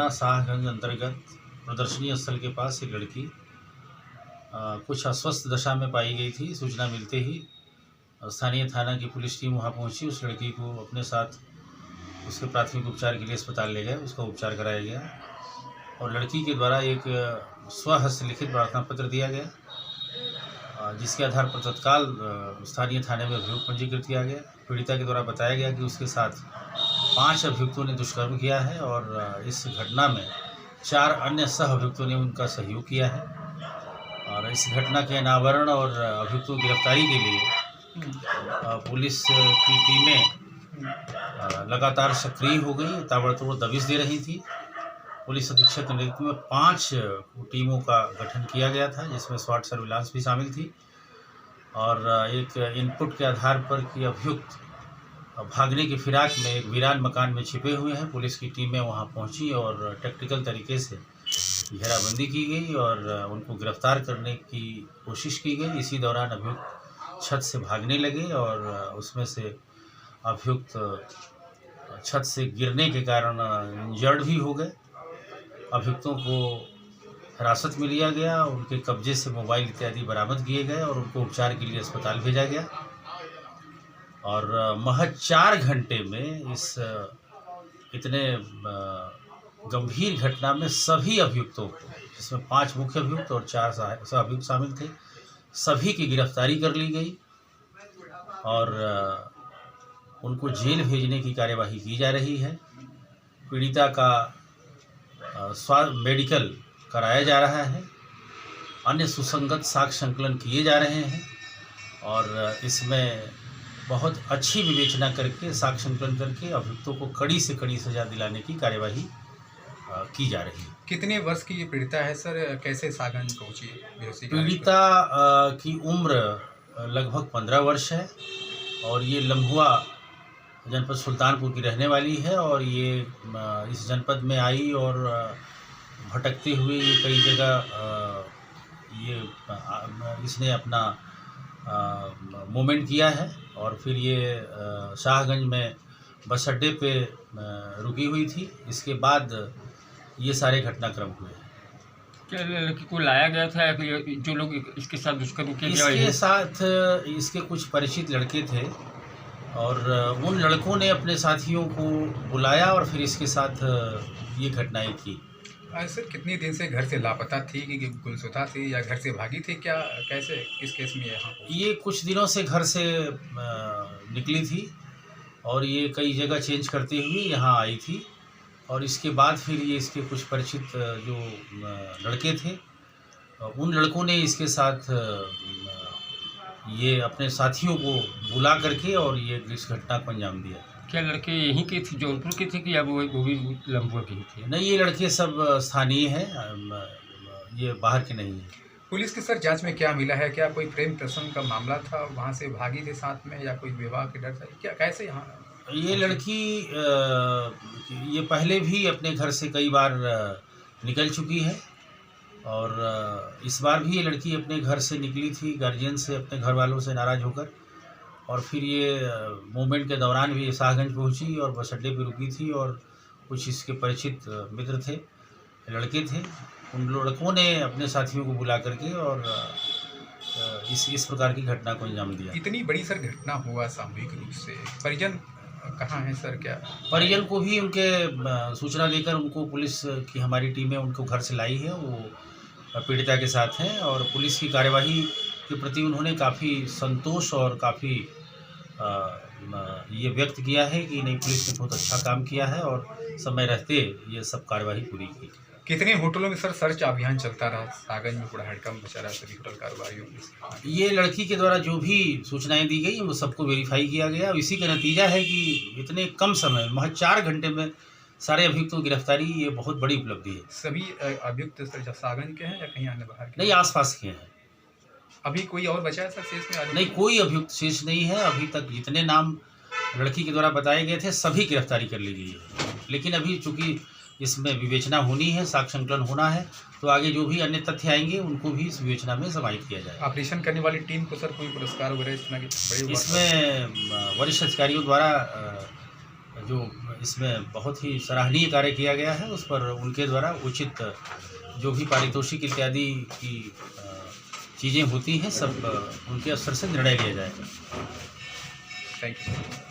थाना शाहगंज अंतर्गत प्रदर्शनी स्थल के पास एक लड़की कुछ अस्वस्थ दशा में पाई गई थी। सूचना मिलते ही स्थानीय थाना की पुलिस टीम वहां पहुंची। उस लड़की को अपने साथ उसके प्राथमिक उपचार के लिए अस्पताल ले गए। उसका उपचार कराया गया और लड़की के द्वारा एक स्वहस्त लिखित प्रार्थना पत्र दिया गया, जिसके आधार पर तत्काल स्थानीय थाने में अभियोग पंजीकृत किया गया। पीड़िता के द्वारा बताया गया कि उसके साथ 5 अभियुक्तों ने दुष्कर्म किया है और इस घटना में 4 अन्य सह अभियुक्तों ने उनका सहयोग किया है। और इस घटना के अनावरण और अभियुक्तों की गिरफ्तारी के लिए पुलिस की टीमें लगातार सक्रिय हो गई, ताबड़तोड़ दबिश दे रही थी। पुलिस अधीक्षक के नेतृत्व में 5 टीमों का गठन किया गया था, जिसमें स्वाट सर्विलांस भी शामिल थी। और एक इनपुट के आधार पर कि अभियुक्त भागने की फिराक में एक वीरान मकान में छिपे हुए हैं, पुलिस की टीमें वहां पहुंची और टैक्टिकल तरीके से घेराबंदी की गई और उनको गिरफ्तार करने की कोशिश की गई। इसी दौरान अभियुक्त छत से भागने लगे और उसमें से अभियुक्त छत से गिरने के कारण इंजर्ड भी हो गए। अभियुक्तों को हिरासत में लिया गया, उनके कब्जे से मोबाइल इत्यादि बरामद किए गए और उनको उपचार के लिए अस्पताल भेजा गया। और महज 4 घंटे में इस इतने गंभीर घटना में सभी अभियुक्तों को, जिसमें 5 मुख्य अभियुक्त और 4 सह अभियुक्त शामिल थे, सभी की गिरफ्तारी कर ली गई और उनको जेल भेजने की कार्यवाही की जा रही है। पीड़िता का मेडिकल कराया जा रहा है, अन्य सुसंगत साक्ष्य संकलन किए जा रहे हैं और इसमें बहुत अच्छी विवेचना करके साक्ष्य संकलन करके अभियुक्तों को कड़ी से कड़ी सजा दिलाने की कार्यवाही की जा रही है। कितने वर्ष की ये पीड़िता है सर? कैसे शाहगंज पहुंची? पीड़िता की उम्र लगभग 15 वर्ष है और ये लम्हुआ जनपद सुल्तानपुर की रहने वाली है और ये इस जनपद में आई और भटकते हुए ये कई जगह इसने अपना मूवमेंट किया है और फिर ये शाहगंज में बस अड्डे पे रुकी हुई थी। इसके बाद ये सारे घटनाक्रम हुए हैं। क्या लड़की को लाया गया था या जो लोग इसके साथ दुष्कर्म किए? इसके साथ इसके कुछ परिचित लड़के थे और उन लड़कों ने अपने साथियों को बुलाया और फिर इसके साथ ये घटनाएं की। सर कितने दिन से घर से लापता थी कि गुमशुदा थी या घर से भागी थी? क्या कैसे किस केस में यहाँ? ये कुछ दिनों से घर से निकली थी और ये कई जगह चेंज करते हुए यहाँ आई थी और इसके बाद फिर ये इसके कुछ परिचित जो लड़के थे, उन लड़कों ने इसके साथ ये अपने साथियों को बुला करके और ये इस घटना को अंजाम दिया। क्या लड़के यहीं के थे, जौनपुर के थे कि या वो भी लम्बुआ के ही थे? नहीं, ये लड़के सब स्थानीय हैं, ये बाहर के नहीं हैं। पुलिस की सर जांच में क्या मिला है? क्या कोई प्रेम प्रसंग का मामला था, वहाँ से भागी थे साथ में, या कोई विवाह के डर था? क्या कैसे यहाँ? ये लड़की ये पहले भी अपने घर से कई बार निकल चुकी है और इस बार भी ये लड़की अपने घर से निकली थी गार्जियन से, अपने घर वालों से नाराज़ होकर, और फिर ये मूवमेंट के दौरान भी शाहगंज पहुंची और बस अड्डे पर रुकी थी और कुछ इसके परिचित मित्र थे, लड़के थे, उन लड़कों ने अपने साथियों को बुला करके और इस प्रकार की घटना को अंजाम दिया। इतनी बड़ी सर घटना हुआ सामूहिक रूप से, परिजन कहाँ हैं सर? क्या परिजन को भी उनके सूचना देकर उनको पुलिस की हमारी टीमें उनको घर से लाई है, वो पीड़िता के साथ हैं और पुलिस की कार्यवाही के प्रति उन्होंने काफ़ी संतोष और काफ़ी ये व्यक्त किया है कि नहीं, पुलिस ने बहुत अच्छा काम किया है और समय रहते ये सब कार्यवाही पूरी की। कितने होटलों में सर सर्च अभियान चलता रहा? शाहगंज में पूरा हड़कंप मचा रहा सभी होटल कारोबारियों में। ये लड़की के द्वारा जो भी सूचनाएं दी गई वो सबको वेरीफाई किया गया और इसी का नतीजा है कि इतने कम समय, महज 4 घंटे में सारे अभियुक्तों की गिरफ्तारी, ये बहुत बड़ी उपलब्धि है। सभी अभियुक्त सर शाहगंज के हैं या कहीं अन्य बाहर के? नहीं, आसपास के हैं। अभी कोई और बचा है सर शेष में? नहीं, कोई अभियुक्त शेष नहीं है। अभी तक जितने नाम लड़की के द्वारा बताए गए थे सभी गिरफ्तारी कर ली गई है, लेकिन अभी चूँकि इसमें विवेचना होनी है, साक्ष्य संकलन होना है, तो आगे जो भी अन्य तथ्य आएंगे उनको भी इस विवेचना में समाहित किया जाएगा। ऑपरेशन करने वाली टीम को सर कोई पुरस्कार वगैरह इसमें वरिष्ठ अधिकारियों द्वारा जो इसमें बहुत ही सराहनीय कार्य किया गया है, उस पर उनके द्वारा उचित जो भी पारितोषिक इत्यादि की चीज़ें होती हैं, सब उनके स्तर से निर्णय लिया जाएगा। Thank you.